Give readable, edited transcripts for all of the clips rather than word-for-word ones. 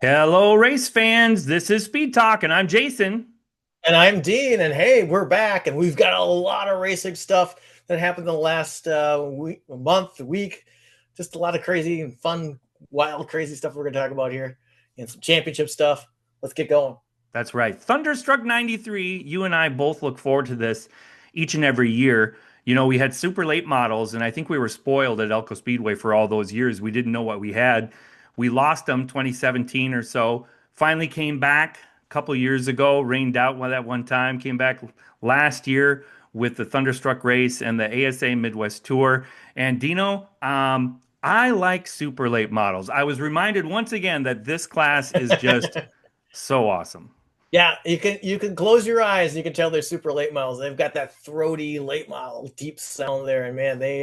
Hello, race fans. This is Speed Talk, and I'm Jason. And I'm Dean, and hey, we're back, and we've got a lot of racing stuff that happened in the last week. Just a lot of crazy and fun, wild, crazy stuff we're going to talk about here, and some championship stuff. Let's get going. That's right. Thunderstruck 93. You and I both look forward to this each and every year. You know, we had super late models, and I think we were spoiled at Elko Speedway for all those years. We didn't know what we had. We lost them 2017 or so. Finally came back a couple years ago, rained out one that one time, came back last year with the Thunderstruck race and the ASA Midwest Tour. And Dino, I like super late models. I was reminded once again that this class is just so awesome. Yeah, you can close your eyes and you can tell they're super late models. They've got that throaty late model deep sound there, and man, they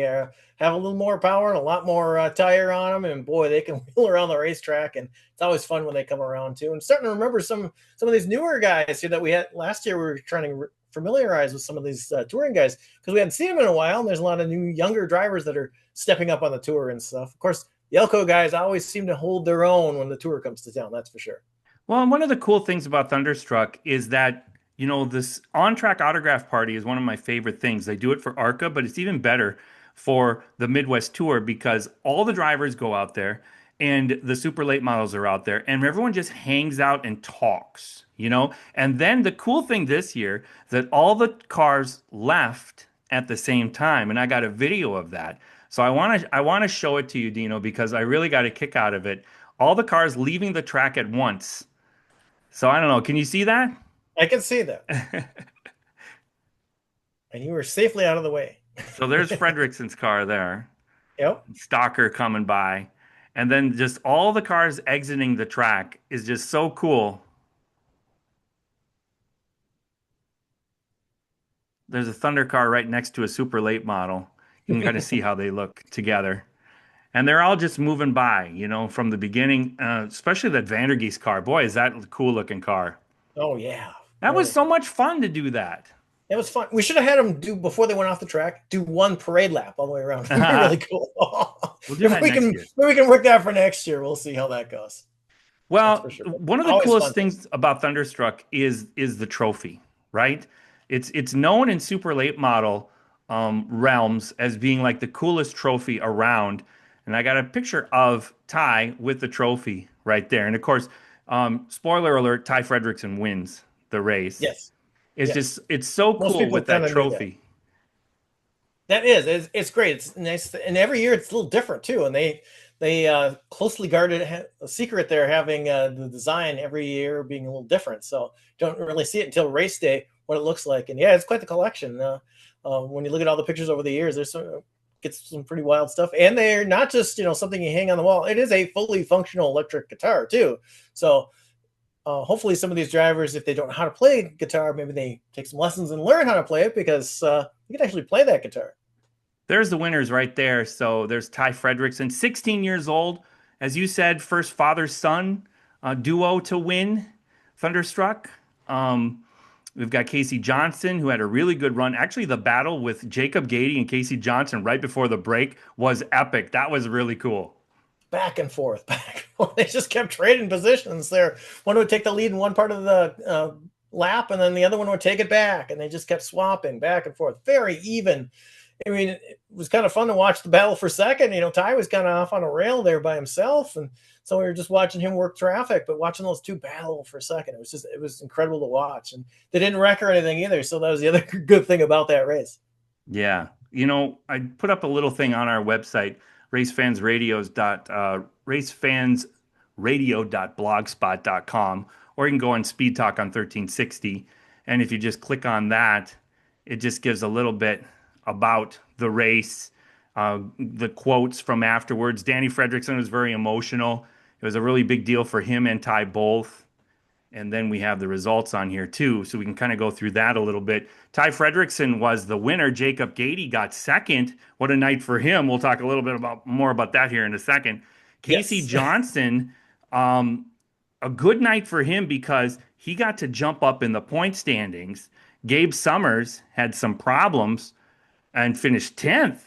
have a little more power and a lot more tire on them, and boy, they can wheel around the racetrack, and it's always fun when they come around too. And starting to remember some of these newer guys here that we had last year. We were trying to familiarize with some of these touring guys because we hadn't seen them in a while, and there's a lot of new younger drivers that are stepping up on the tour and stuff. Of course, the Elko guys always seem to hold their own when the tour comes to town. That's for sure. Well, and one of the cool things about Thunderstruck is that, you know, this on-track autograph party is one of my favorite things. They do it for ARCA, but it's even better for the Midwest Tour because all the drivers go out there and the super late models are out there and everyone just hangs out and talks, you know? And then the cool thing this year that all the cars left at the same time, and I got a video of that. So I want to show it to you, Dino, because I really got a kick out of it. All the cars leaving the track at once. So I don't know. Can you see that? I can see that. And you were safely out of the way. So there's Fredrickson's car there, Yep. Stalker coming by, and then just all the cars exiting the track is just so cool. There's a Thunder car right next to a super late model. You can kind of see how they look together. And they're all just moving by, you know, from the beginning, especially that Vandergeest car. Boy, is that a cool looking car. Oh yeah, That was really. so much fun to do that. It was fun. We should have had them do before they went off the track. Do one parade lap all the way around. It'd be really cool. We'll do if that we next can, year. maybe we can work that for next year. We'll see how that goes. That's for Well, sure. one of the Always coolest fun things. things about Thunderstruck is the trophy, right? It's known in super late model realms as being like the coolest trophy around. And I got a picture of Ty with the trophy right there. And of course, spoiler alert, Ty Fredrickson wins the race. Yes, It's yes. just it's so Most cool people with that kind of knew that. trophy. That is, it's great. It's nice, and every year it's a little different too. And they closely guarded a secret there, having the design every year being a little different. So don't really see it until race day what it looks like. And yeah, it's quite the collection. When you look at all the pictures over the years, there's some gets some pretty wild stuff. And they're not just something you hang on the wall. It is a fully functional electric guitar too. So hopefully some of these drivers, if they don't know how to play guitar, maybe they take some lessons and learn how to play it because you can actually play that guitar. There's the winners right there. So there's Ty Fredrickson, 16 years old. As you said, first father-son duo to win Thunderstruck. We've got Casey Johnson, who had a really good run. Actually, the battle with Jacob Goede and Casey Johnson right before the break was epic. That was really cool. Back and forth, back and forth. They just kept trading positions there. One would take the lead in one part of the lap, and then the other one would take it back, and they just kept swapping back and forth. Very even. I mean, it was kind of fun to watch the battle for second. Ty was kind of off on a rail there by himself, and so we were just watching him work traffic. But watching those two battle for second, it was incredible to watch. And they didn't wreck or anything either, so that was the other good thing about that race. Yeah. You know, I put up a little thing on our website, racefansradio.blogspot.com, or you can go on Speed Talk on 1360. And if you just click on that, it just gives a little bit about the race, the quotes from afterwards. Danny Fredrickson was very emotional. It was a really big deal for him and Ty both. And then we have the results on here too, so we can kind of go through that a little bit. Ty Fredrickson was the winner. Jacob Goede got second. What a night for him. We'll talk a little bit about more about that here in a second. Casey Yes. Johnson, a good night for him because he got to jump up in the point standings. Gabe Summers had some problems and finished 10th,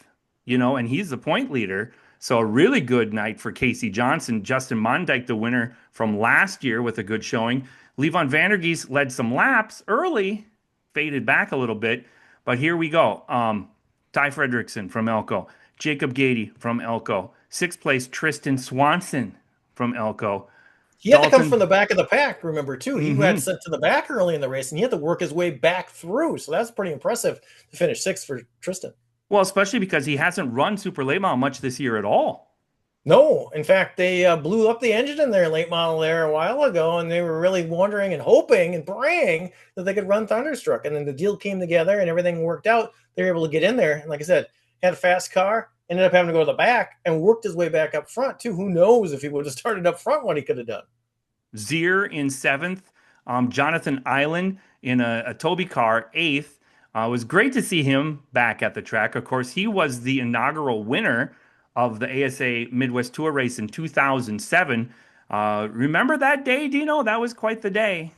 you know, and he's the point leader. So a really good night for Casey Johnson. Justin Mondyke, the winner from last year with a good showing. Levon Vandergeest led some laps early, faded back a little bit. But here we go. Ty Fredrickson from Elko. Jacob Goede from Elko. Sixth place, Tristan Swanson from Elko. He had to come from Dalton. the back of the pack, remember, too. He got hmm sent to the back early in the race, and he had to work his way back through. So that's pretty impressive to finish sixth for Tristan. Well, especially because he hasn't run super late model much this year at all. No, in fact, they blew up the engine in their late model there a while ago, and they were really wondering and hoping and praying that they could run Thunderstruck. And then the deal came together and everything worked out. They were able to get in there. And like I said, had a fast car, ended up having to go to the back and worked his way back up front, too. Who knows if he would have started up front what he could have done. Zier in seventh. Jonathan Island in a Toby car, eighth. It was great to see him back at the track. Of course, he was the inaugural winner of the ASA Midwest Tour race in 2007. Remember that day, Dino? That was quite the day.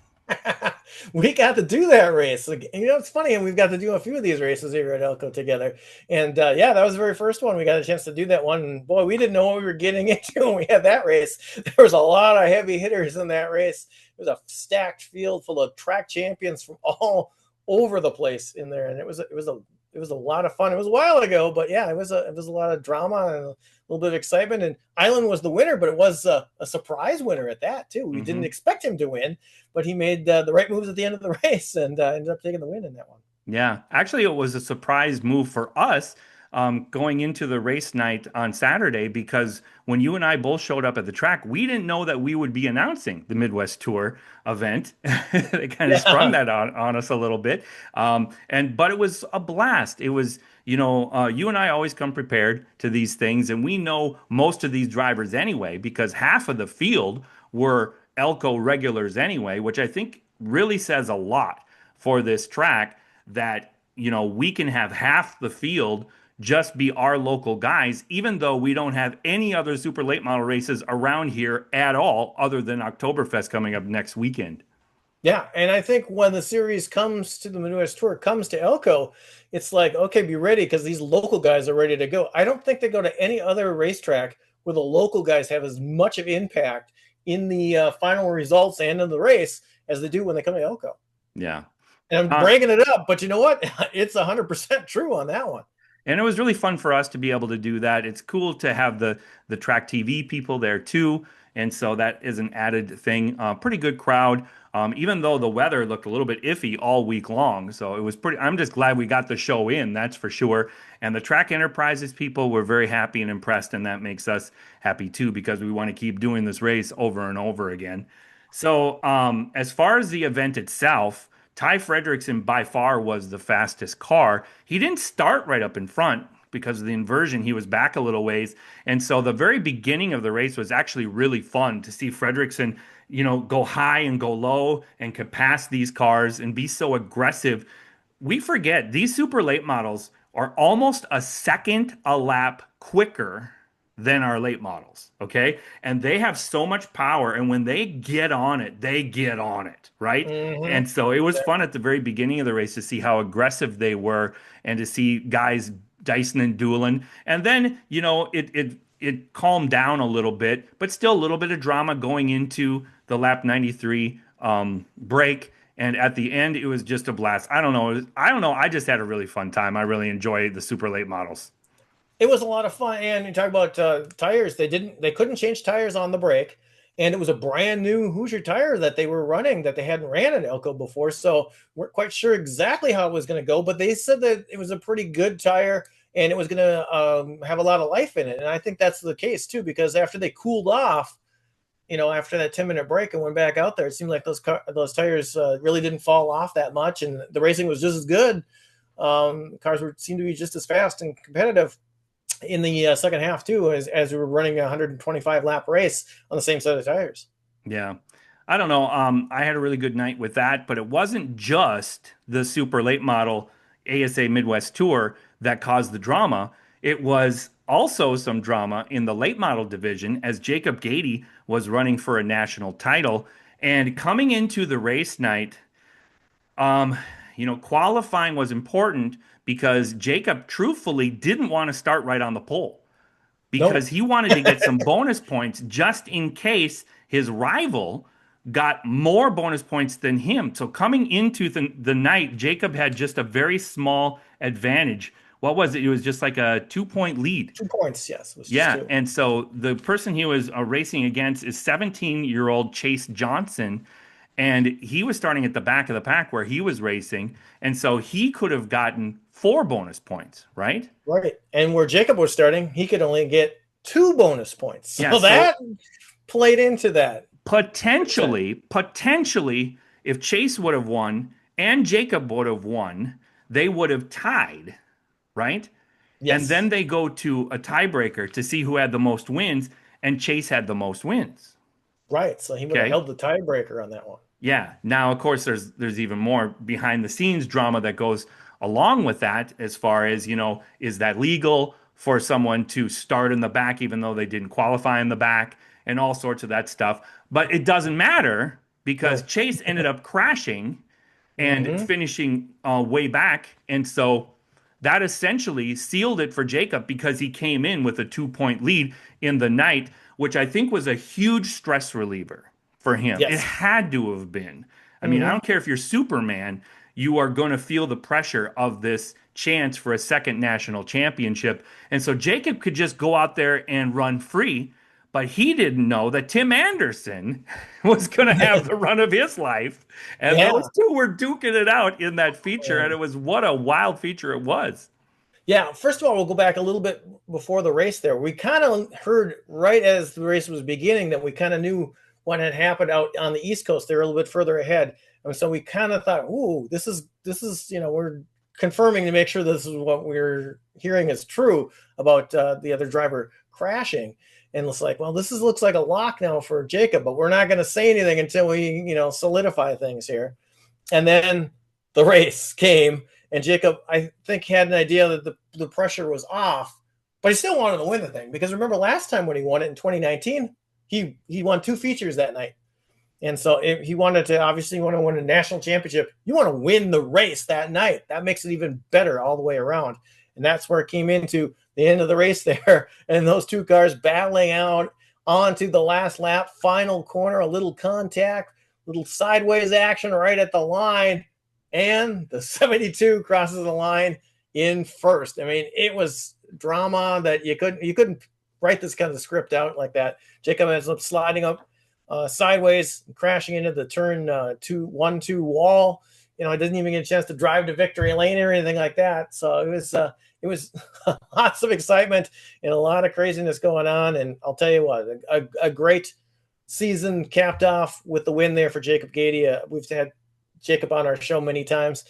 We got to do that race. Like, it's funny, and we've got to do a few of these races here at Elko together. And yeah, that was the very first one. We got a chance to do that one. And boy, we didn't know what we were getting into when we had that race. There was a lot of heavy hitters in that race. It was a stacked field full of track champions from all over the place in there, and it was a lot of fun. It was a while ago, but yeah, it was a lot of drama and a little bit of excitement. And Island was the winner, but it was a surprise winner at that too. We didn't hmm expect him to win, but he made the right moves at the end of the race and ended up taking the win in that one. Yeah, actually, it was a surprise move for us going into the race night on Saturday because when you and I both showed up at the track, we didn't know that we would be announcing the Midwest Tour event. They kind of sprung Yeah, that on us a little bit, but it was a blast. It was. You and I always come prepared to these things, and we know most of these drivers anyway because half of the field were Elko regulars anyway, which I think really says a lot for this track that we can have half the field just be our local guys, even though we don't have any other super late model races around here at all, other than Oktoberfest coming up next weekend. yeah, and I think when the series comes to the Midwest Tour, comes to Elko, it's like, okay, be ready because these local guys are ready to go. I don't think they go to any other racetrack where the local guys have as much of impact in the final results and in the race as they do when they come to Elko. Yeah. And I'm Uh, breaking it up, but you know what? It's 100% true on that one. And it was really fun for us to be able to do that. It's cool to have the track TV people there too, and so that is an added thing. Pretty good crowd, even though the weather looked a little bit iffy all week long. So it was pretty. I'm just glad we got the show in. That's for sure. And the Track Enterprises people were very happy and impressed, and that makes us happy too because we want to keep doing this race over and over again. So as far as the event itself. Ty Fredrickson by far was the fastest car. He didn't start right up in front because of the inversion. He was back a little ways. And so the very beginning of the race was actually really fun to see Fredrickson, go high and go low and could pass these cars and be so aggressive. We forget these super late models are almost a second a lap quicker than our late models. Okay. And they have so much power. And when they get on it, they get on it. Right. Mm-hmm. And so it was fun at the very beginning of the race to see how aggressive they were and to see guys dicing and dueling. And then, it calmed down a little bit, but still a little bit of drama going into the lap 93 break. And at the end, it was just a blast. I don't know. I don't know. I just had a really fun time. I really enjoyed the super late models. It was a lot of fun. And you talk about tires, they couldn't change tires on the break. And it was a brand new Hoosier tire that they were running that they hadn't ran at Elko before. So we're quite sure exactly how it was going to go, but they said that it was a pretty good tire and it was going to have a lot of life in it. And I think that's the case too, because after they cooled off, after that 10-minute break and went back out there, it seemed like those tires really didn't fall off that much. And the racing was just as good. Cars seemed to be just as fast and competitive in the second half too, as we were running a 125 lap race on the same set of tires. Yeah. I don't know. I had a really good night with that, but it wasn't just the super late model ASA Midwest Tour that caused the drama. It was also some drama in the late model division as Jacob Goede was running for a national title. And coming into the race night, um, qualifying was important because Jacob truthfully didn't want to start right on the pole. because No. he wanted to get some bonus points just in case his rival got more bonus points than him. So coming into the night, Jacob had just a very small advantage. What was it? It was just like a 2 point lead. 2 points, yes. It was just Yeah. two. And so the person he was racing against is 17-year-old Chase Johnson. And he was starting at the back of the pack where he was racing. And so he could have gotten 4 bonus points, right? Right. And where Jacob was starting, he could only get 2 bonus points. Yeah. So So that played into that. 100%. potentially, if Chase would have won and Jacob would have won, they would have tied, right? And then Yes. they go to a tiebreaker to see who had the most wins, and Chase had the most wins. Right. So he would have Okay. held the tiebreaker on that one. Yeah. Now, of course, there's even more behind the scenes drama that goes along with that, as far as, is that legal for someone to start in the back even though they didn't qualify in the back and all sorts of that stuff. But it doesn't matter because No. Chase ended up crashing and Hmm. finishing way back. And so that essentially sealed it for Jacob because he came in with a 2 point lead in the night, which I think was a huge stress reliever for him. It Yes. had to have been. I mean, I Hmm. don't care if you're Superman, you are going to feel the pressure of this chance for a second national championship. And so Jacob could just go out there and run free, but he didn't know that Tim Anderson was going to have the run of his life. And those Yeah. two were duking it out in that feature. And And it was what a wild feature it was. yeah, first of all, we'll go back a little bit before the race there. We kind of heard right as the race was beginning that we kind of knew what had happened out on the East Coast. They're a little bit further ahead. And so we kind of thought, ooh, this is, we're confirming to make sure this is what we're hearing is true about the other driver crashing. And it's like, well, looks like a lock now for Jacob, but we're not going to say anything until we, solidify things here. And then the race came, and Jacob, I think, had an idea that the pressure was off, but he still wanted to win the thing because remember last time when he won it in 2019, he won two features that night. And so he wanted to obviously want to win a national championship. You want to win the race that night. That makes it even better all the way around. And that's where it came into the end of the race there. And those two cars battling out onto the last lap, final corner, a little contact, little sideways action right at the line. And the 72 crosses the line in first. I mean, it was drama that you couldn't write this kind of script out like that. Jacob ends up sliding up sideways, crashing into the turn 2 wall. I didn't even get a chance to drive to victory lane or anything like that. So it was lots of excitement and a lot of craziness going on. And I'll tell you what, a great season capped off with the win there for Jacob Goede. We've had Jacob on our show many times.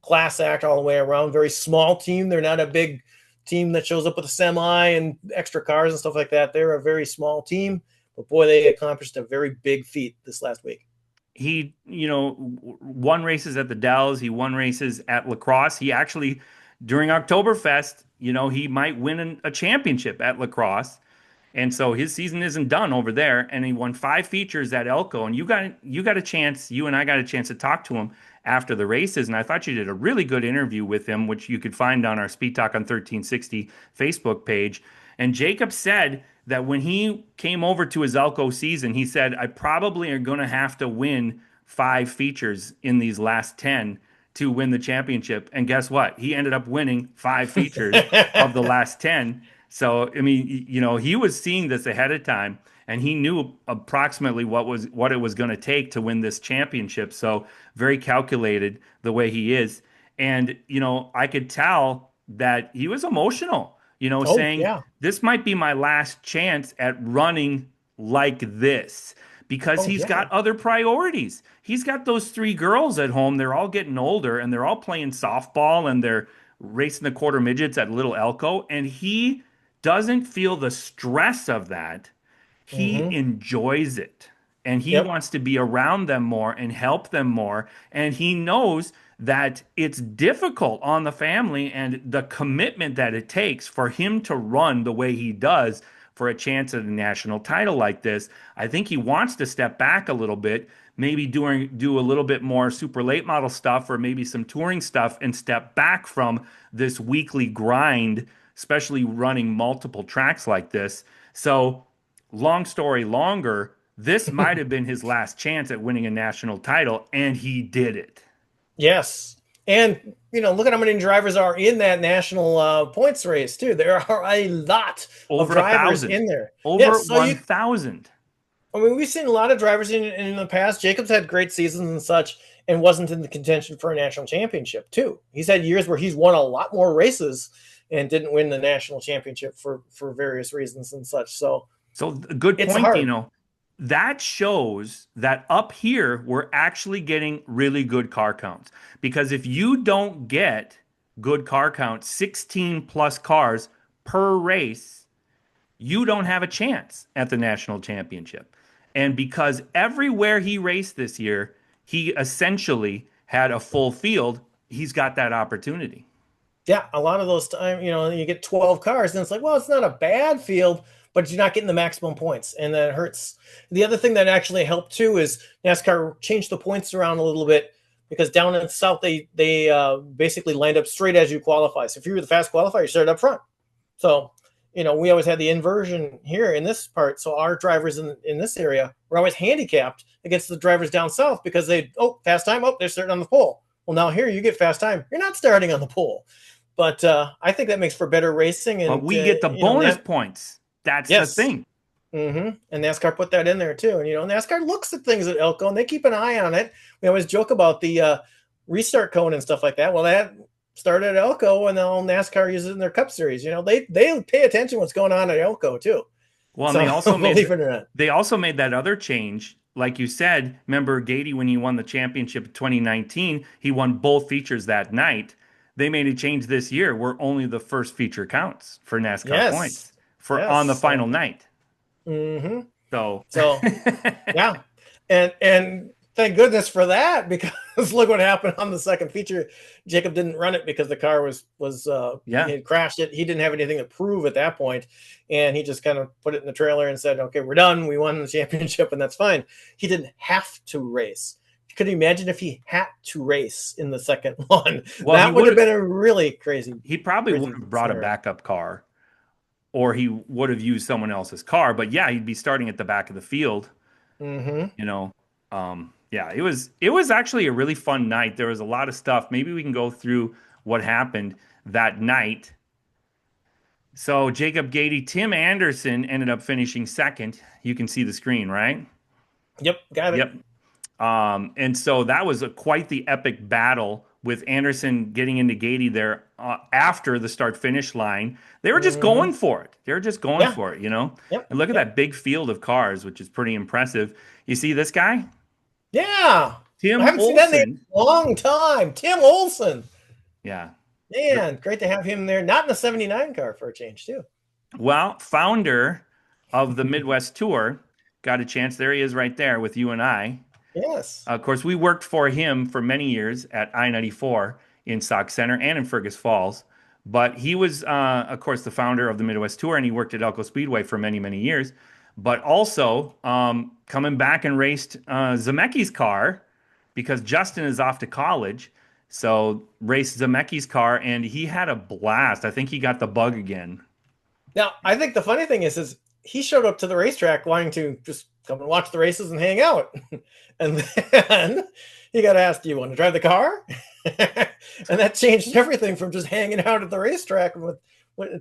Class act all the way around. Very small team. They're not a big team that shows up with a semi and extra cars and stuff like that. They're a very small team. But boy, they accomplished a very big feat this last week. He, won races at the Dells. He won races at La Crosse. He actually, during Oktoberfest, he might win a championship at La Crosse. And so his season isn't done over there. And he won 5 features at Elko. And you got a chance, you and I got a chance to talk to him after the races. And I thought you did a really good interview with him, which you could find on our Speed Talk on 1360 Facebook page. And Jacob said that when he came over to his Elko season, he said, I probably are going to have to win 5 features in these last 10 to win the championship. And guess what? He ended up winning 5 features of the last 10. So, I mean, he was seeing this ahead of time and he knew approximately what it was going to take to win this championship. So, very calculated the way he is. And, I could tell that he was emotional, Oh, saying, yeah. this might be my last chance at running like this because Oh, he's yeah. got other priorities. He's got those 3 girls at home. They're all getting older and they're all playing softball and they're racing the quarter midgets at Little Elko. And he doesn't feel the stress of that. He Mm-hmm. enjoys it and he Yep. wants to be around them more and help them more. And he knows that it's difficult on the family and the commitment that it takes for him to run the way he does for a chance at a national title like this. I think he wants to step back a little bit, maybe do a little bit more super late model stuff or maybe some touring stuff and step back from this weekly grind especially running multiple tracks like this. So, long story longer, this might have been his last chance at winning a national title, and he did it. Yes. And, look at how many drivers are in that national points race, too. There are a lot of Over a drivers thousand, in there. over Yes. So 1,000. I mean, we've seen a lot of drivers in the past. Jacob's had great seasons and such and wasn't in the contention for a national championship, too. He's had years where he's won a lot more races and didn't win the national championship for various reasons and such. So So, a good it's point, hard. Dino. That shows that up here, we're actually getting really good car counts. Because if you don't get good car counts, 16 plus cars per race, you don't have a chance at the national championship. And because everywhere he raced this year, he essentially had a full field, he's got that opportunity. Yeah, a lot of those times, you get 12 cars, and it's like, well, it's not a bad field, but you're not getting the maximum points, and that hurts. The other thing that actually helped too is NASCAR changed the points around a little bit because down in the south they basically lined up straight as you qualify. So if you were the fast qualifier, you started up front. So we always had the inversion here in this part. So our drivers in this area were always handicapped against the drivers down south because fast time, they're starting on the pole. Well, now here you get fast time, you're not starting on the pole. But I think that makes for better racing, But and we get the bonus points. That's the yes, thing. and NASCAR put that in there too. And NASCAR looks at things at Elko, and they keep an eye on it. We always joke about the restart cone and stuff like that. Well, that started at Elko, and now NASCAR uses it in their Cup Series. They pay attention to what's going on at Elko too. Well, and So believe it or not, they also made that other change. Like you said, remember Goede when he won the championship in 2019, he won both features that night. They made a change this year where only the first feature counts for NASCAR yes, points for yes. on the final night. Mm-hmm. So, So yeah, and thank goodness for that, because look what happened on the second feature. Jacob didn't run it because the car was he yeah. had crashed it. He didn't have anything to prove at that point, and he just kind of put it in the trailer and said, "Okay, we're done. We won the championship, and that's fine." He didn't have to race. Could you imagine if he had to race in the second one? Well, That would have been a really crazy, he probably would crazy have brought a scenario. backup car or he would have used someone else's car. But yeah, he'd be starting at the back of the field, Mm-hmm. you know. Yeah, it was actually a really fun night. There was a lot of stuff. Maybe we can go through what happened that night. So Jacob Goede, Tim Anderson ended up finishing second. You can see the screen, right? Yep, got it. Yep. And so that was quite the epic battle with Anderson getting into Goede there after the start finish line. They were just Mm-hmm. going for it. They were just going Yeah. for it. Yep. And look at Yep. that big field of cars, which is pretty impressive. You see this guy? Yeah. I Tim haven't seen that name Olson. in a long time. Tim Olson. Yeah. Man, great to have him there. Not in the 79 car for a change, too. Well, founder of the Midwest Tour got a chance. There he is right there with you and I. Yes. Of course, we worked for him for many years at I-94 in Sauk Center and in Fergus Falls. But he was, of course, the founder of the Midwest Tour, and he worked at Elko Speedway for many, many years. But also coming back and raced Zemecki's car because Justin is off to college. So raced Zemecki's car, and he had a blast. I think he got the bug again. Now, I think the funny thing is he showed up to the racetrack wanting to just come and watch the races and hang out. And then he got asked, "Do you want to drive the car?" And that changed everything from just hanging out at the racetrack with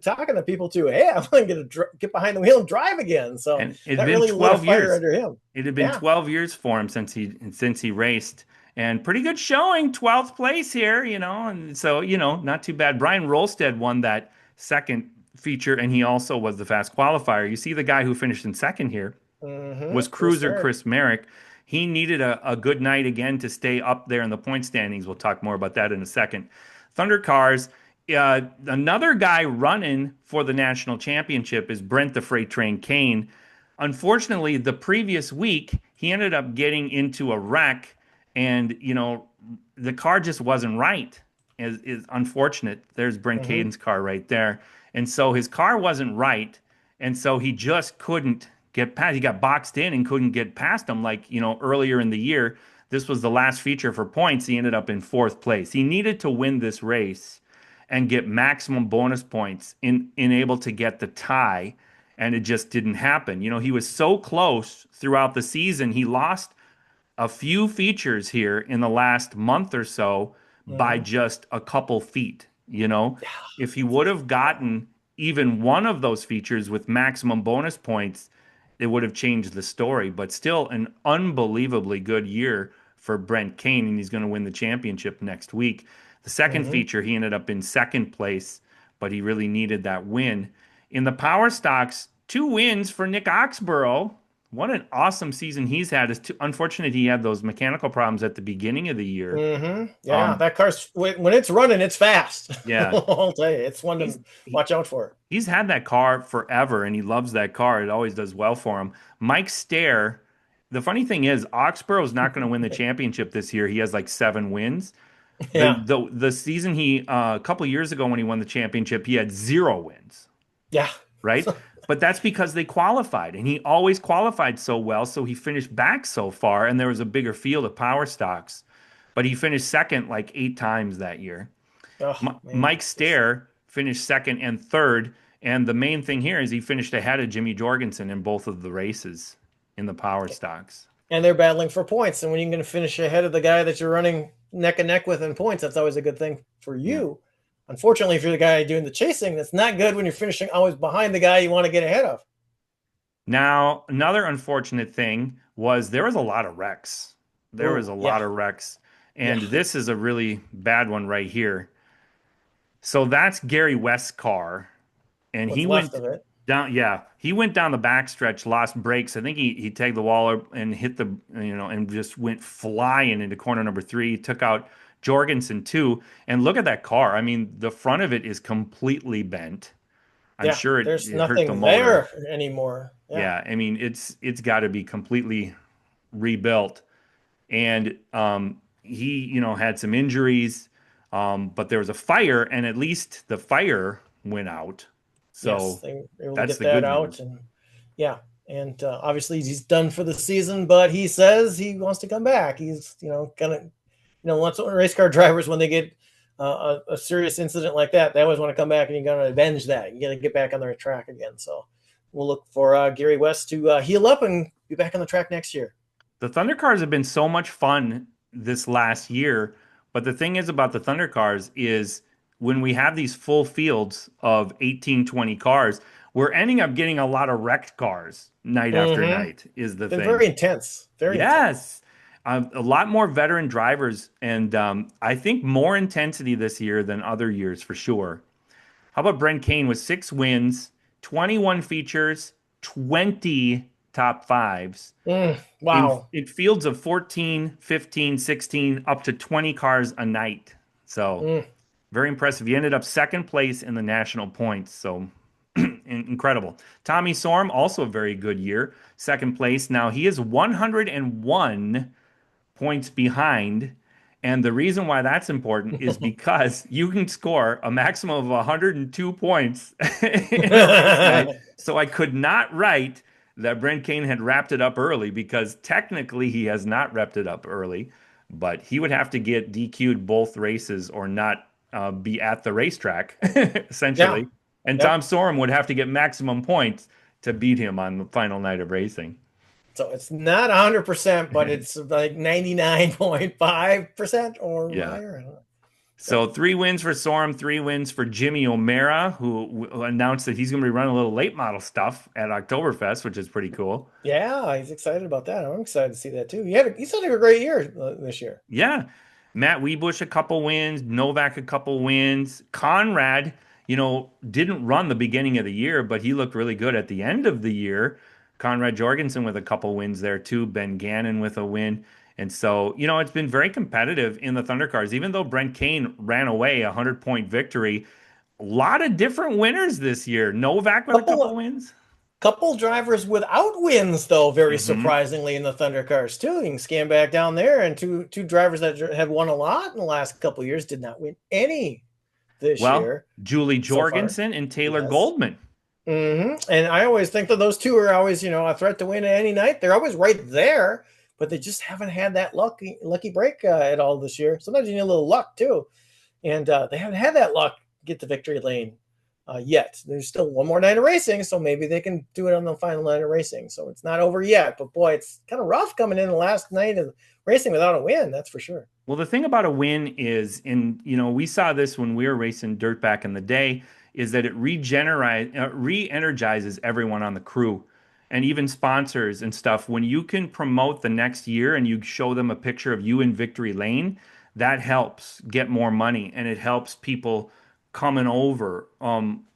talking to people to, "Hey, I want to get behind the wheel and drive again." So And it had that been really lit a 12 fire years. under him. It had been Yeah. 12 years for him since he raced. And pretty good showing, 12th place here. And so, not too bad. Brian Rolstead won that second feature, and he also was the fast qualifier. You see the guy who finished in second here Mm-hmm. was cruiser Chris Merrick. He needed a good night again to stay up there in the point standings. We'll talk more about that in a second. Thunder Cars, another guy running for the national championship is Brent the Freight Train Kane. Unfortunately, the previous week, he ended up getting into a wreck, and, the car just wasn't right. Is unfortunate. There's Brent Mm-hmm. Caden's car right there. And so his car wasn't right, and so he just couldn't get past. He got boxed in and couldn't get past him. Like, earlier in the year, this was the last feature for points. He ended up in fourth place. He needed to win this race, and get maximum bonus points in able to get the tie, and it just didn't happen. He was so close throughout the season. He lost a few features here in the last month or so by Mm-hmm. just a couple feet. Yeah, If he would have gotten even one of those features with maximum bonus points, it would have changed the story. But still, an unbelievably good year for Brent Kane, and he's going to win the championship next week. The second mm-hmm. feature, he ended up in second place, but he really needed that win. In the power stocks, 2 wins for Nick Oxborough. What an awesome season he's had. It's too unfortunate he had those mechanical problems at the beginning of the year. Mm-hmm. Yeah, Um, that car's when it's running, it's fast. yeah, I'll tell you, it's one he's to he, watch out for. he's had that car forever, and he loves that car. It always does well for him. Mike Stair. The funny thing is, Oxborough's not going to win the championship this year. He has like 7 wins. The Yeah, the the season a couple years ago when he won the championship, he had 0 wins, yeah, right? But that's because they qualified, and he always qualified so well, so he finished back so far, and there was a bigger field of power stocks. But he finished second like 8 times that year. oh man, Mike Stair finished second and third, and the main thing here is he finished ahead of Jimmy Jorgensen in both of the races in the power stocks. and they're battling for points. And when you're going to finish ahead of the guy that you're running neck and neck with in points, that's always a good thing for Yeah. you. Unfortunately, if you're the guy doing the chasing, that's not good when you're finishing always behind the guy you want to get ahead of. Now, another unfortunate thing was there was a lot of wrecks. There was Oh a yeah, lot of wrecks. yeah. And this is a really bad one right here. So that's Gary West's car. And What's he left went of it? down, yeah, he went down the backstretch, lost brakes. I think he tagged the wall up and hit and just went flying into corner number 3. He took out Jorgensen too. And look at that car. I mean, the front of it is completely bent. I'm Yeah, sure there's it hurt the nothing motor. there anymore. Yeah, Yeah, I mean, it's got to be completely rebuilt. And he, had some injuries, but there was a fire, and at least the fire went out. yes, So they were able to that's get the that good out, news. and yeah, and obviously he's done for the season, but he says he wants to come back. He's gonna lots of race car drivers when they get a serious incident like that, they always want to come back and you're gonna avenge that. You got to get back on the track again. So we'll look for Gary West to heal up and be back on the track next year. The Thunder cars have been so much fun this last year, but the thing is about the Thunder cars is when we have these full fields of 18, 20 cars, we're ending up getting a lot of wrecked cars night after Mm-hmm. night is the Been thing. very intense, very intense. Yes. A lot more veteran drivers, and I think more intensity this year than other years for sure. How about Brent Kane with 6 wins, 21 features, 20 top fives in, Wow. in fields of 14, 15, 16, up to 20 cars a night. So Mm. very impressive. He ended up second place in the national points. So incredible. Tommy Sorm, also a very good year, second place. Now he is 101 points behind. And the reason why that's important is because you can score a maximum of 102 points in a race night. So I could not write that Brent Kane had wrapped it up early because technically he has not wrapped it up early, but he would have to get DQ'd both races or not be at the racetrack, Yeah. essentially. And Yep. Tom Sorum would have to get maximum points to beat him on the final night of racing. So it's not 100%, but it's like 99.5% or Yeah. higher. Yep. So 3 wins for Sorum, 3 wins for Jimmy O'Mara, who announced that he's going to be running a little late model stuff at Oktoberfest, which is pretty cool. Yeah, he's excited about that. I'm excited to see that too. He's had a great year this year. Yeah. Matt Weebush, a couple wins. Novak, a couple wins. Conrad, didn't run the beginning of the year, but he looked really good at the end of the year. Conrad Jorgensen with a couple wins there too. Ben Gannon with a win. And so, it's been very competitive in the Thunder cars. Even though Brent Kane ran away a 100-point victory, a lot of different winners this year. Novak with a couple Couple wins. couple drivers without wins though, very Hmm. surprisingly in the Thunder cars too. You can scan back down there, and two drivers that have won a lot in the last couple years did not win any this Well, year Julie so far. Jorgensen and Taylor Yes. Goldman. And I always think that those two are always, a threat to win at any night. They're always right there, but they just haven't had that lucky break at all this year. Sometimes you need a little luck too, and they haven't had that luck get the victory lane yet. There's still one more night of racing, so maybe they can do it on the final night of racing. So it's not over yet, but boy, it's kind of rough coming in the last night of racing without a win. That's for sure. Well, the thing about a win is, we saw this when we were racing dirt back in the day, is that it re-energizes everyone on the crew and even sponsors and stuff. When you can promote the next year and you show them a picture of you in victory lane, that helps get more money and it helps people coming over.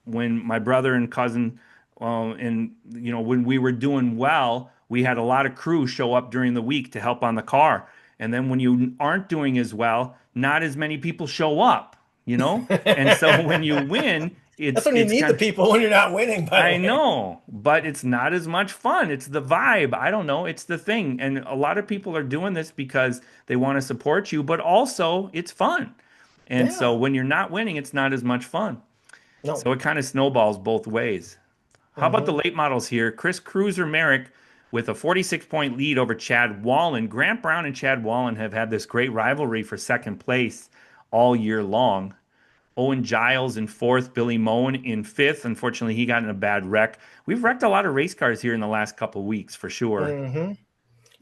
When my brother and cousin, and when we were doing well, we had a lot of crew show up during the week to help on the car. And then when you aren't doing as well, not as many people show up, you know? And so when you win, That's it's when you it's need the kind of, people when you're not winning, by the I way. know, but it's not as much fun. It's the vibe. I don't know. It's the thing. And a lot of people are doing this because they want to support you, but also it's fun. And so Yeah. when you're not winning, it's not as much fun. No. So it kind of snowballs both ways. How about the Hmm. late models here? Chris Cruiser Merrick with a 46-point lead over Chad Wallen. Grant Brown and Chad Wallen have had this great rivalry for second place all year long. Owen Giles in fourth, Billy Moen in fifth. Unfortunately, he got in a bad wreck. We've wrecked a lot of race cars here in the last couple of weeks for sure. Hmm. Then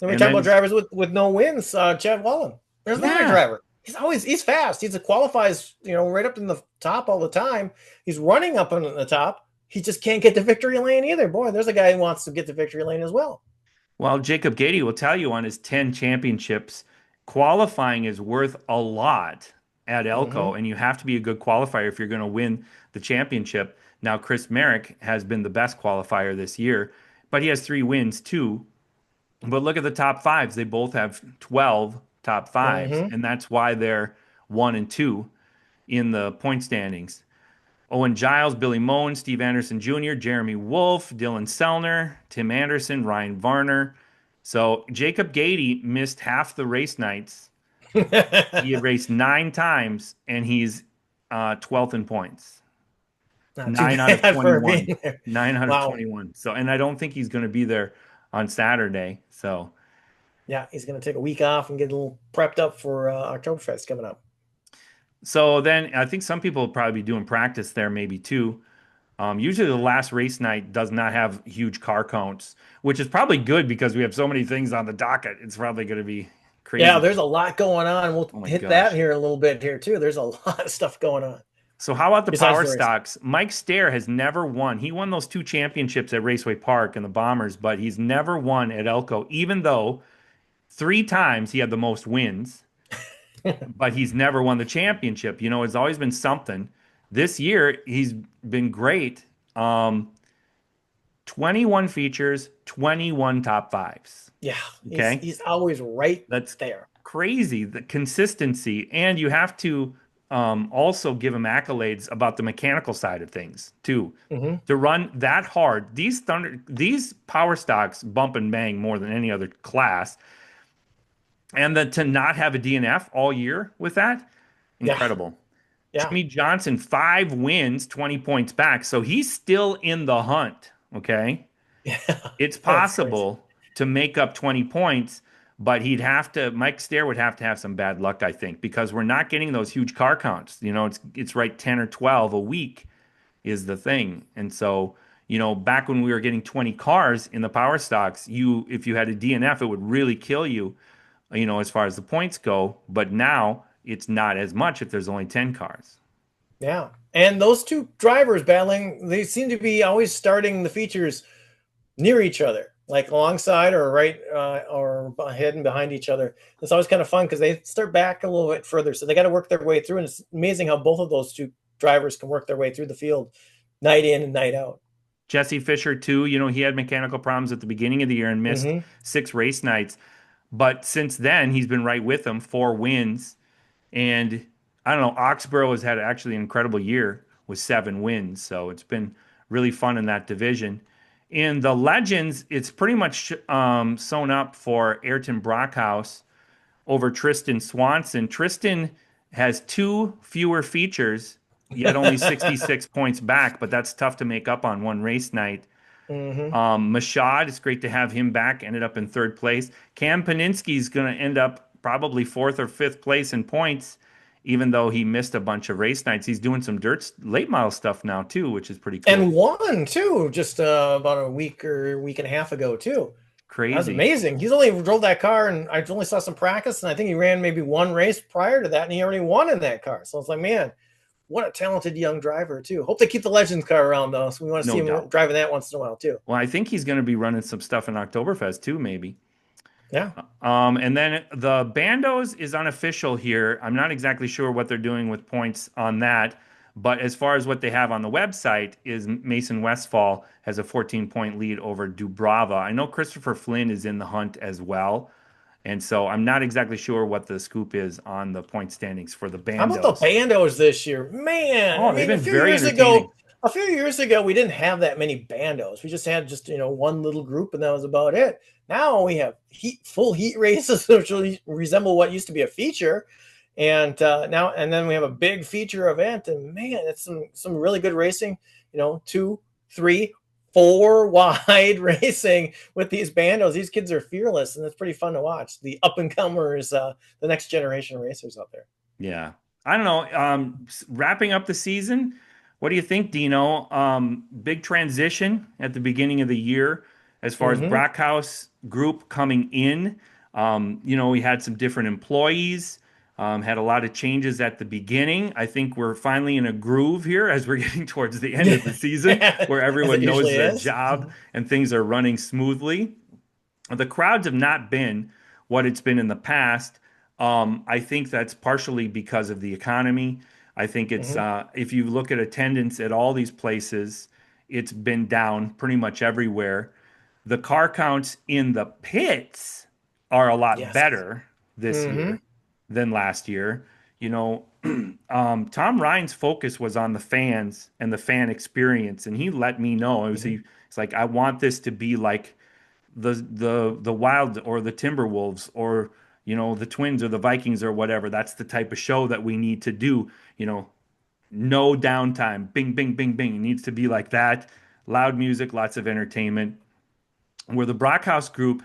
we And talk about then, drivers with no wins. Chad Wallen. There's another yeah, driver. He's fast. He's a qualifies right up in the top all the time. He's running up in the top. He just can't get the victory lane either. Boy, there's a guy who wants to get the victory lane as well. well, Jacob Goede will tell you on his 10 championships, qualifying is worth a lot at Hmm. Elko, and you have to be a good qualifier if you're going to win the championship. Now, Chris Merrick has been the best qualifier this year, but he has 3 wins too. But look at the top fives. They both have 12 top fives, Hmm. and that's why they're 1 and 2 in the point standings. Owen Giles, Billy Moen, Steve Anderson Jr., Jeremy Wolf, Dylan Sellner, Tim Anderson, Ryan Varner. So Jacob Goede missed half the race nights. He had raced 9 times, and he's 12th in points. Not too 9 out of bad for 21. being there. 9 out of Wow. 21. So, and I don't think he's going to be there on Saturday. So, Yeah, he's going to take a week off and get a little prepped up for Oktoberfest coming up. so then I think some people will probably be doing practice there, maybe too. Usually the last race night does not have huge car counts, which is probably good because we have so many things on the docket. It's probably going to be Yeah, crazy. there's a lot going on. We'll Oh my hit that gosh. here a little bit here too. There's a lot of stuff going on So how about the besides power the racing. stocks? Mike Stair has never won. He won those 2 championships at Raceway Park and the Bombers, but he's never won at Elko, even though 3 times he had the most wins, but he's never won the championship. It's always been something. This year he's been great. 21 features, 21 top fives. Yeah, he's Okay. he's always right That's there. crazy, the consistency. And you have to also give him accolades about the mechanical side of things too. Hmm. To run that hard, these power stocks bump and bang more than any other class. And then to not have a DNF all year with that, Yeah, incredible. yeah, Jimmy Johnson, 5 wins, 20 points back. So he's still in the hunt. Okay. yeah. It's That's crazy. possible to make up 20 points, but Mike Stair would have to have some bad luck, I think, because we're not getting those huge car counts. It's right 10 or 12 a week is the thing. And so, back when we were getting 20 cars in the power stocks, if you had a DNF, it would really kill you, as far as the points go. But now it's not as much if there's only 10 cars. Yeah, and those two drivers battling, they seem to be always starting the features near each other, like alongside or right or ahead and behind each other. It's always kind of fun because they start back a little bit further, so they got to work their way through. And it's amazing how both of those two drivers can work their way through the field, night in and night out. Jesse Fisher, too, he had mechanical problems at the beginning of the year and missed Hmm. 6 race nights. But since then, he's been right with them, 4 wins. And I don't know, Oxborough has had actually an incredible year with 7 wins. So it's been really fun in that division. In the Legends, it's pretty much sewn up for Ayrton Brockhouse over Tristan Swanson. Tristan has 2 fewer features, yet only 66 points back, but that's tough to make up on one race night. Hmm. Mashad, it's great to have him back, ended up in third place. Cam Paninsky's going to end up probably fourth or fifth place in points. even though he missed a bunch of race nights. He's doing some dirt late model stuff now too, which is pretty cool. And won too, just about a week or week and a half ago too. That's Crazy. amazing. He's only drove that car, and I only saw some practice, and I think he ran maybe one race prior to that, and he already won in that car. So it's like, man, what a talented young driver too. Hope they keep the Legends car around though, so we want to see No him doubt. driving that once in a while too. Well, I think he's going to be running some stuff in Oktoberfest too, maybe. Yeah. And then the Bandos is unofficial here. I'm not exactly sure what they're doing with points on that, but as far as what they have on the website is Mason Westfall has a 14-point lead over Dubrava. I know Christopher Flynn is in the hunt as well, and so I'm not exactly sure what the scoop is on the point standings for the How about the Bandos. bandos this year? Man, I Oh, they've mean, been very entertaining. a few years ago, we didn't have that many bandos. We just had one little group, and that was about it. Now we have full heat races, which resemble what used to be a feature, and then we have a big feature event. And man, it's some really good racing. 2, 3, 4 wide racing with these bandos. These kids are fearless, and it's pretty fun to watch. The up and comers, the next generation racers out there. Yeah. I don't know. Wrapping up the season, what do you think, Dino? Big transition at the beginning of the year as far as Mm-hmm. Brockhouse Group coming in. We had some different employees, had a lot of changes at the beginning. I think we're finally in a groove here as we're getting towards the end of the season where As it everyone knows usually their is. job and things are running smoothly. The crowds have not been what it's been in the past. I think that's partially because of the economy. I think it's Mm-hmm. if you look at attendance at all these places, it's been down pretty much everywhere. The car counts in the pits are a lot Yes. better this Mm-hmm. year than last year. You know, Tom Ryan's focus was on the fans and the fan experience, and he let me know Mm-hmm. it's like I want this to be like the Wild or the Timberwolves or the Twins or the Vikings or whatever. That's the type of show that we need to do. No downtime. Bing, bing, bing, bing. It needs to be like that. Loud music, lots of entertainment. Where the Brockhouse Group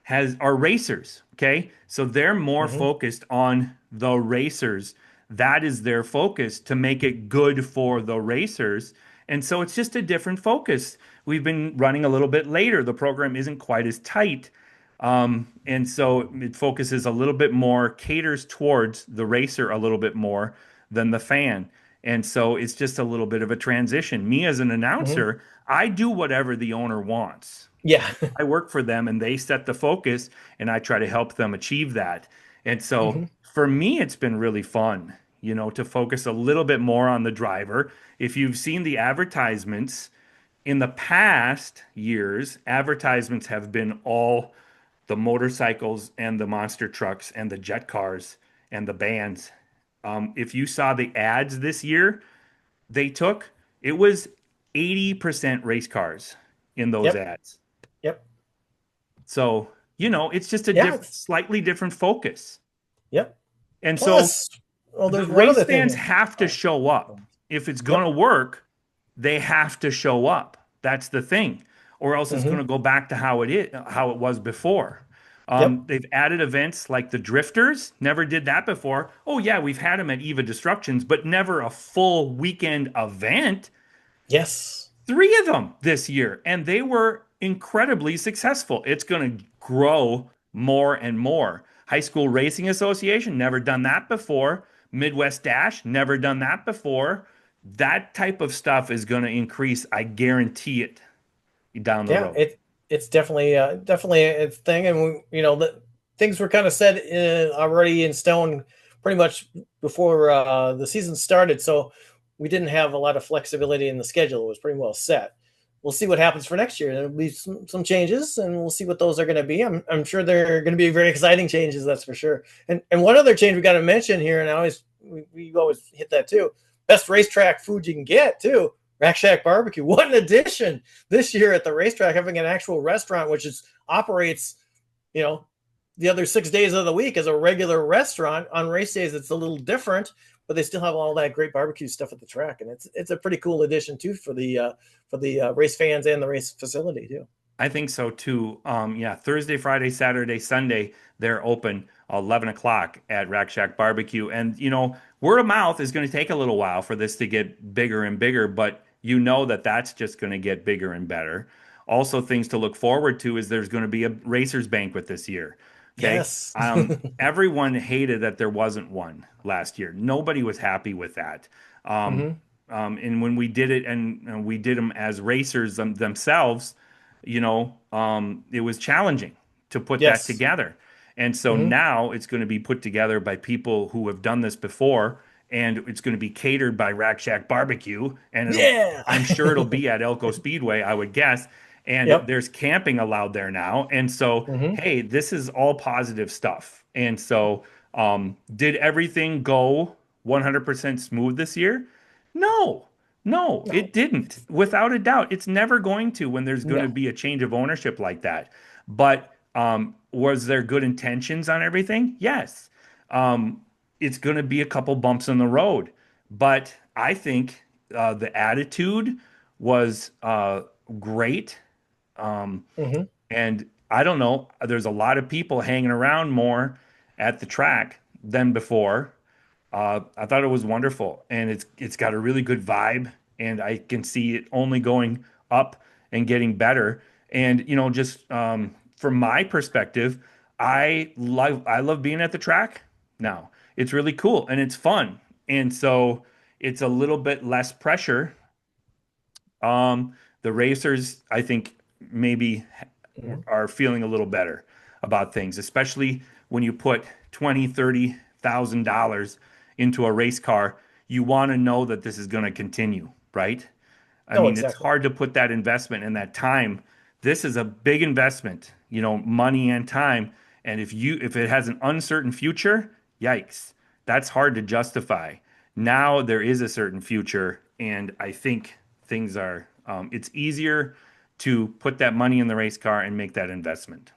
has are racers. Okay, so they're more Mm-hmm. focused on the racers. That is their focus to make it good for the racers. And so it's just a different focus. We've been running a little bit later. The program isn't quite as tight. And so it focuses a little bit more, caters towards the racer a little bit more than the fan. And so it's just a little bit of a transition. Me as an Mm-hmm. announcer, I do whatever the owner wants. Yeah. I work for them and they set the focus and I try to help them achieve that. And so Mm-hmm. for me, it's been really fun, to focus a little bit more on the driver. If you've seen the advertisements in the past years, advertisements have been all the motorcycles and the monster trucks and the jet cars and the bands. If you saw the ads this year they took, it was 80% race cars in those Yep. ads. Yep. So, it's just a Yeah. slightly different focus. Yep. And so Plus, well, the there's one race other thing fans here. have to Oh. show up. If it's going Yep. to work, they have to show up. That's the thing. Or else it's going Mm-hmm. to go back to how it was before. Yep. They've added events like the Drifters. Never did that before. Oh yeah, we've had them at Eva Destructions, but never a full weekend event. Yes. Three of them this year, and they were incredibly successful. It's going to grow more and more. High School Racing Association, never done that before. Midwest Dash, never done that before. That type of stuff is going to increase. I guarantee it down the Yeah. road. It's definitely a thing, and the things were kind of set already in stone pretty much before the season started. So we didn't have a lot of flexibility in the schedule. It was pretty well set. We'll see what happens for next year. There'll be some changes, and we'll see what those are going to be. I'm sure they're going to be very exciting changes, that's for sure. And one other change we got to mention here, and we always hit that too. Best racetrack food you can get too. Rack Shack Barbecue. What an addition this year at the racetrack, having an actual restaurant which operates, you know, the other 6 days of the week as a regular restaurant. On race days, it's a little different, but they still have all that great barbecue stuff at the track, and it's a pretty cool addition too for the race fans and the race facility too. I think so too. Yeah, Thursday, Friday, Saturday, Sunday, they're open 11 o'clock at Rack Shack Barbecue. And, word of mouth is going to take a little while for this to get bigger and bigger, but you know that that's just going to get bigger and better. Also, things to look forward to is there's going to be a racers banquet this year. Okay. Yes. Everyone hated that there wasn't one last year. Nobody was happy with that. Um, Hmm. and when we did it and we did them as racers themselves, it was challenging to put that Yes. together. And so Hmm. now it's going to be put together by people who have done this before, and it's going to be catered by Rack Shack Barbecue, and Yeah. I'm sure it'll be at Elko Speedway, I would guess. And Yep. there's camping allowed there now. And so, Hmm. hey, this is all positive stuff. And so, did everything go 100% smooth this year? No, no, No. it didn't. Without a doubt, it's never going to when there's going to No. be a change of ownership like that. But was there good intentions on everything? Yes. It's going to be a couple bumps in the road, but I think the attitude was great. Um, Hmm. and I don't know, there's a lot of people hanging around more at the track than before. I thought it was wonderful, and it's got a really good vibe, and I can see it only going up and getting better. And just from my perspective, I love being at the track now. It's really cool and it's fun, and so it's a little bit less pressure. The racers, I think, maybe Hmm. are feeling a little better about things, especially when you put 20, $30,000 into a race car. You want to know that this is going to continue, right? I No, mean, it's exactly. hard to put that investment and that time. This is a big investment, money and time. And if it has an uncertain future, yikes, that's hard to justify. Now there is a certain future, and I think things are. It's easier to put that money in the race car and make that investment.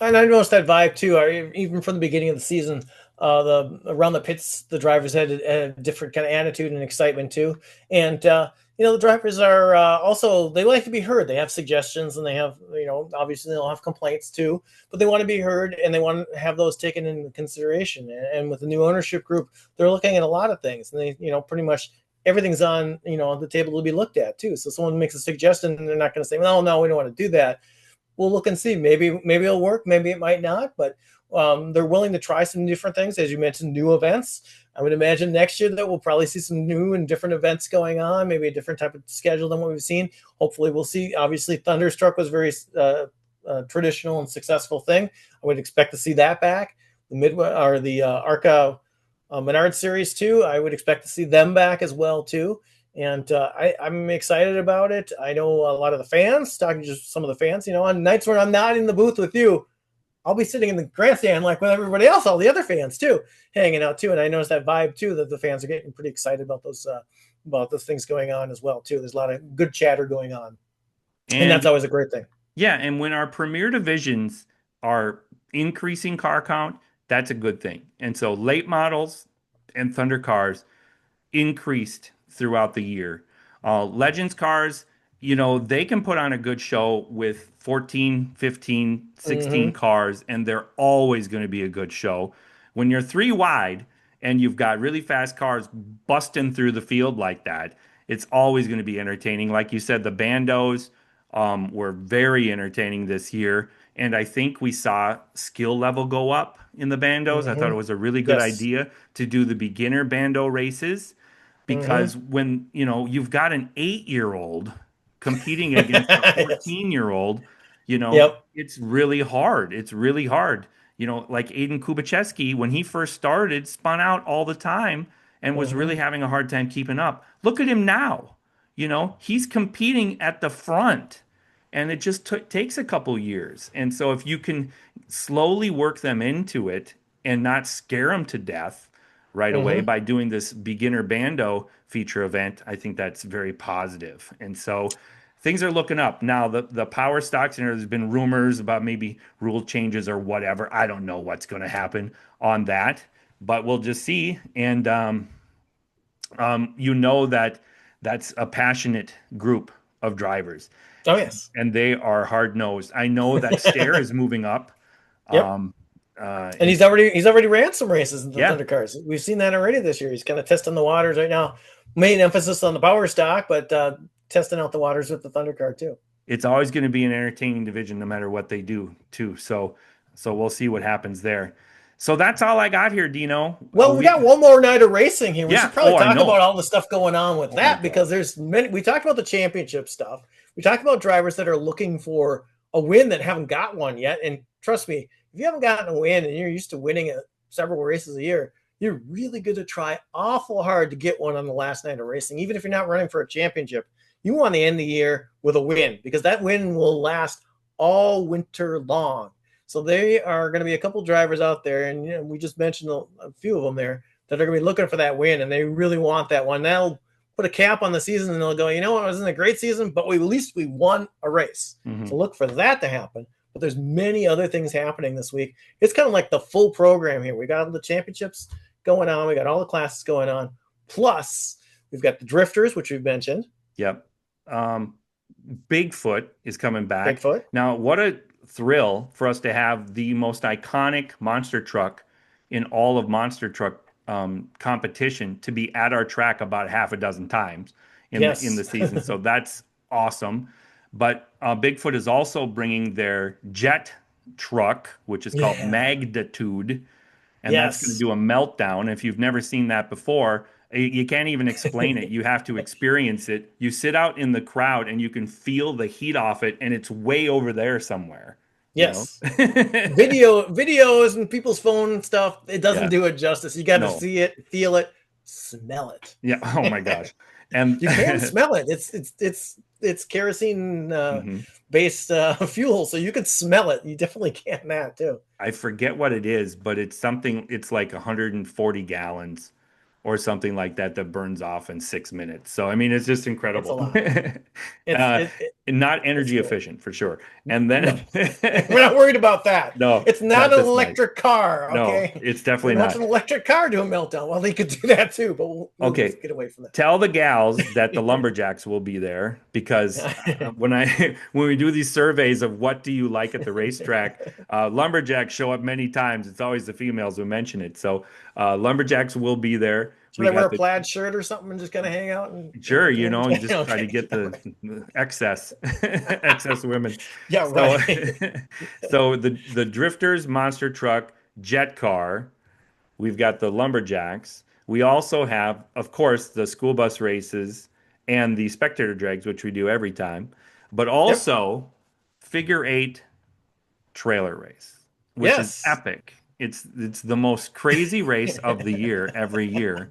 And I noticed that vibe too. Even from the beginning of the season, the around the pits, the drivers had a different kind of attitude and excitement too. And the drivers are also they like to be heard. They have suggestions and they have obviously they'll have complaints too, but they want to be heard and they want to have those taken into consideration. And with the new ownership group, they're looking at a lot of things, and they pretty much everything's on the table to be looked at too. So someone makes a suggestion, and they're not going to say, "Well, no, we don't want to do that." We'll look and see. Maybe it'll work. Maybe it might not. But they're willing to try some different things, as you mentioned, new events. I would imagine next year that we'll probably see some new and different events going on. Maybe a different type of schedule than what we've seen. Hopefully, we'll see. Obviously, Thunderstruck was very traditional and successful thing. I would expect to see that back. The Midwest or the ARCA Menard series too. I would expect to see them back as well too. And I'm excited about it. I know a lot of the fans, talking to just some of the fans, on nights when I'm not in the booth with you, I'll be sitting in the grandstand like with everybody else, all the other fans too, hanging out too. And I noticed that vibe too, that the fans are getting pretty excited about those things going on as well too. There's a lot of good chatter going on, and that's And always a great thing. yeah, and when our premier divisions are increasing car count, that's a good thing. And so late models and Thunder cars increased throughout the year. Legends cars, they can put on a good show with 14, 15, 16 Mm-hmm. cars, and they're always going to be a good show. When you're three wide and you've got really fast cars busting through the field like that, it's always going to be entertaining. Like you said, the bandos were very entertaining this year. And I think we saw skill level go up in the bandos. I thought it Mm-hmm. was a really good Yes. idea to do the beginner bando races Mm-hmm. because when you've got an 8-year old competing against a Yes. 14-year-old, Yep. it's really hard. It's really hard. Like Aiden Kubacheski, when he first started, spun out all the time and was really Mm-hmm. having a hard time keeping up. Look at him now. He's competing at the front, and it just takes a couple years. And so if you can slowly work them into it and not scare them to death right away Mm-hmm. by doing this beginner bando feature event, I think that's very positive. And so things are looking up. Now, the power stocks, there's been rumors about maybe rule changes or whatever. I don't know what's going to happen on that, but we'll just see. And that that's a passionate group of drivers, Oh yes. and they are hard nosed. I know that Stair is moving up. Yep. Um, And and he's already ran some races in the yeah, Thunder cars. We've seen that already this year. He's kind of testing the waters right now. Main emphasis on the power stock, but testing out the waters with the Thunder car too. it's always going to be an entertaining division no matter what they do too. So we'll see what happens there. So that's all I got here, Dino. Well, we got one more night of racing here. We Yeah. should probably Oh, I talk about know. all the stuff going on with Oh my that because God. there's many. We talked about the championship stuff. We talked about drivers that are looking for a win that haven't got one yet. And trust me, if you haven't gotten a win and you're used to winning several races a year, you're really going to try awful hard to get one on the last night of racing, even if you're not running for a championship. You want to end the year with a win because that win will last all winter long. So they are going to be a couple drivers out there, and we just mentioned a few of them there that are going to be looking for that win, and they really want that one. That'll put a cap on the season, and they'll go, you know what, it wasn't a great season, but at least we won a race. Hmm. So look for that to happen. But there's many other things happening this week. It's kind of like the full program here. We got all the championships going on. We got all the classes going on. Plus, we've got the drifters, which we've mentioned. Yep. Um, Bigfoot is coming back. Bigfoot. Now, what a thrill for us to have the most iconic monster truck in all of monster truck competition to be at our track about half a dozen times in the Yes. season. So that's awesome. But Bigfoot is also bringing their jet truck, which is called Yeah. Magnitude, and that's going to Yes. do a meltdown. If you've never seen that before, you can't even explain it. You have to experience it. You sit out in the crowd and you can feel the heat off it, and it's way over there somewhere, you know? Yes. Videos and people's phone stuff, it doesn't Yeah. do it justice. You got to No. see it, feel it, smell Yeah. Oh my it. gosh. And You can smell it. It's kerosene Mhm. based fuel, so you can smell it. You definitely can that too. I forget what it is, but it's something, it's like 140 gallons or something like that that burns off in 6 minutes. So, I mean, it's just It's a incredible. lot. It's uh, it, it Not it's energy good. efficient for sure. And then, No, we're not worried about that. no, It's not not an this night. electric car, No, okay? it's Who definitely wants not. an electric car to a meltdown? Well, they could do that too, but we'll Okay. get away from Tell the gals that the lumberjacks will be there because that. when I when we do these surveys of what do you like at the racetrack, lumberjacks show up many times. It's always the females who mention it. So lumberjacks will be there. Should We I wear got a the plaid shirt or something and just kind of hang out and sure, the you lumberjack? just try to Okay, get yeah, the right. excess excess women. Yeah, So right. so the drifters, monster truck, jet car. We've got the lumberjacks. We also have, of course, the school bus races and the spectator drags, which we do every time, but Yep. also figure eight trailer race, which is Yes. epic. It's the most crazy race of the year every year,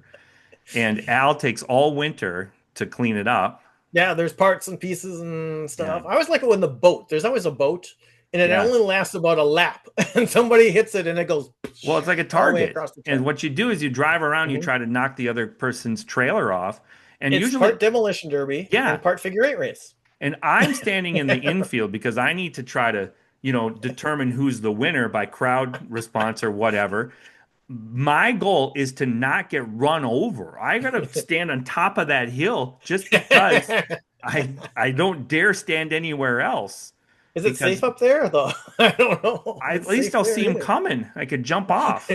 and Al takes all winter to clean it up. Yeah, there's parts and pieces and Yeah, stuff. I always like it when the boat, there's always a boat, and it yeah. only lasts about a lap, and somebody hits it and it goes Well, it's like a all the way target. across the And track. what you do is you drive around, you Mhm. try to knock the other person's trailer off. And It's usually, part demolition derby yeah, and part figure eight race. and I'm standing in the infield because I need to try to, determine who's the winner by crowd response or whatever. My goal is to not get run over. I got to stand on top of that hill just because I don't dare stand anywhere else Is it because safe up there though? I don't know if at it's least safe I'll there see him either. coming. I could jump off.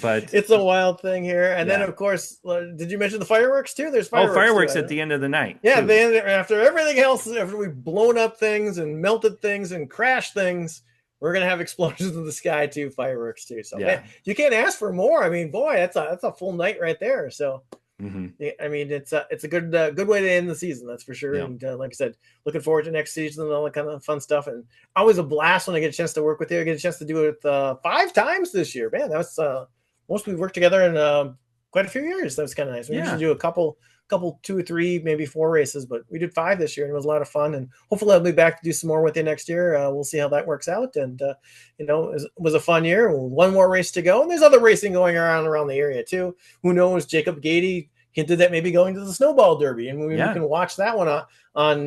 But It's a wild thing here. And then, yeah. of course, did you mention the fireworks too? There's Oh, fireworks too. fireworks at the end of the night Yeah, too. then after everything else, after we've blown up things and melted things and crashed things, we're gonna have explosions in the sky too, fireworks too. So man, Yeah. you can't ask for more. I mean, boy, that's a full night right there. So Hmm. yeah, I mean, it's a good way to end the season, that's for sure. Yeah. And like I said, looking forward to next season and all that kind of fun stuff. And always a blast when I get a chance to work with you. I get a chance to do it 5 times this year, man. That was most we've worked together in quite a few years. That was kind of nice. We usually Yeah. do a couple, 2 or 3, maybe 4 races, but we did 5 this year, and it was a lot of fun. And hopefully, I'll be back to do some more with you next year. We'll see how that works out. And it was a fun year. One more race to go, and there's other racing going around the area too. Who knows? Jacob Goede hinted that maybe going to the snowball derby, and we Yeah. can watch that one on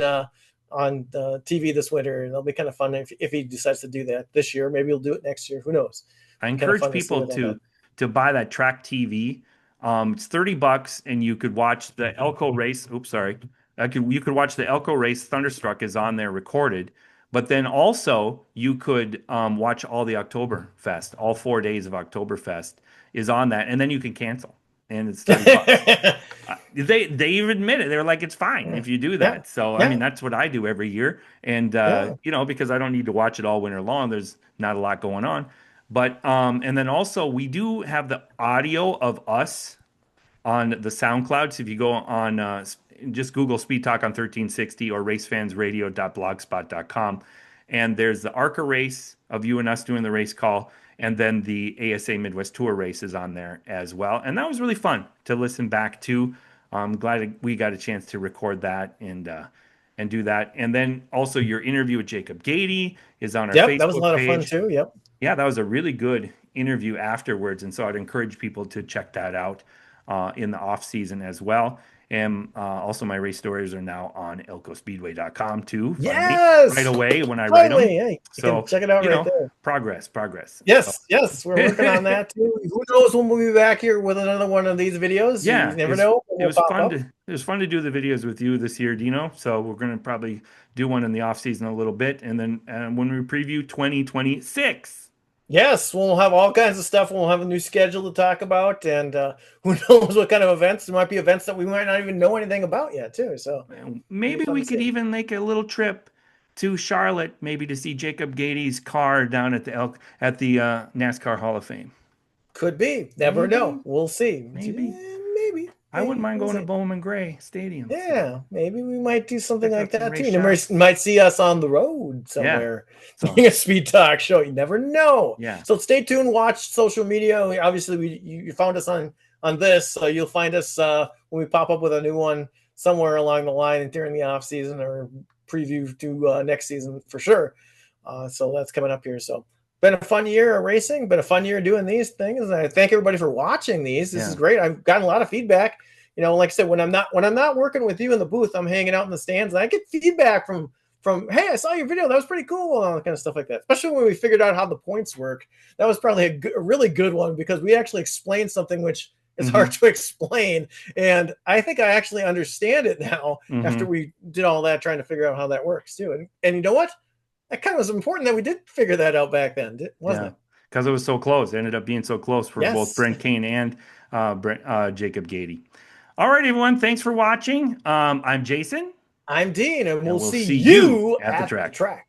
TV this winter. And it'll be kind of fun if he decides to do that this year. Maybe he'll do it next year. Who knows? I Be kind of encourage fun to see people what that does. to buy that track TV. It's $30 and you could watch the Elko race. Oops, sorry. You could watch the Elko race. Thunderstruck is on there recorded, but then also you could watch all the Oktoberfest, all 4 days of Oktoberfest is on that, and then you can cancel, and it's $30. They even admit it. They're like, it's fine if you do Yeah, that. So I mean, yeah, that's what I do every year, and yeah. because I don't need to watch it all winter long. There's not a lot going on, but and then also we do have the audio of us on the SoundCloud. So if you go on, just Google Speed Talk on 1360 or racefansradio.blogspot.com, and there's the ARCA race of you and us doing the race call, and then the ASA Midwest Tour race is on there as well. And that was really fun to listen back to. I'm glad we got a chance to record that and do that. And then also your interview with Jacob Goede is on our Yep, that was a Facebook lot of fun page. too. Yep. Yeah, that was a really good interview afterwards, and so I'd encourage people to check that out in the off season as well. And also, my race stories are now on elkospeedway.com to find me right Yes, away when I write them. finally. Hey, you can So, check it out right there. progress. So, Yes, yes, we're working on that too. Who knows when we'll be back here with another one of these videos? You yeah, never know when it we'll was pop fun up. to it was fun to do the videos with you this year, Dino. So we're gonna probably do one in the off season a little bit, and then when we preview 2026. Yes, we'll have all kinds of stuff. We'll have a new schedule to talk about, and who knows what kind of events? There might be events that we might not even know anything about yet, too. So it'll be Maybe fun we to could see. even make a little trip to Charlotte, maybe to see Jacob Gade's car down at the NASCAR Hall of Fame. Could be. Never know. Maybe, We'll see. maybe. Maybe, I wouldn't maybe. mind We'll going to see. Bowman Gray Stadium. So Yeah, maybe we might do something check like out some that too. race You shots. might see us on the road Yeah. somewhere So doing a speed talk show. You never know. yeah, So stay tuned. Watch social media. Obviously, you found us on this, so you'll find us when we pop up with a new one somewhere along the line during the off season or preview to next season for sure. So that's coming up here. So been a fun year of racing. Been a fun year doing these things. And I thank everybody for watching these. This is yeah, great. I've gotten a lot of feedback. Like I said, when I'm not working with you in the booth, I'm hanging out in the stands, and I get feedback from hey, I saw your video, that was pretty cool, and all that kind of stuff like that. Especially when we figured out how the points work, that was probably a really good one because we actually explained something which is hard hmm to explain, and I think I actually understand it now after hmm we did all that trying to figure out how that works too. And you know what? That kind of was important that we did figure that out back then, wasn't yeah, it? because it was so close. It ended up being so close for both Yes. Brent Kane and Jacob Gade. All right, everyone. Thanks for watching. I'm Jason, I'm Dean, and and we'll we'll see see you you at the at the track. track.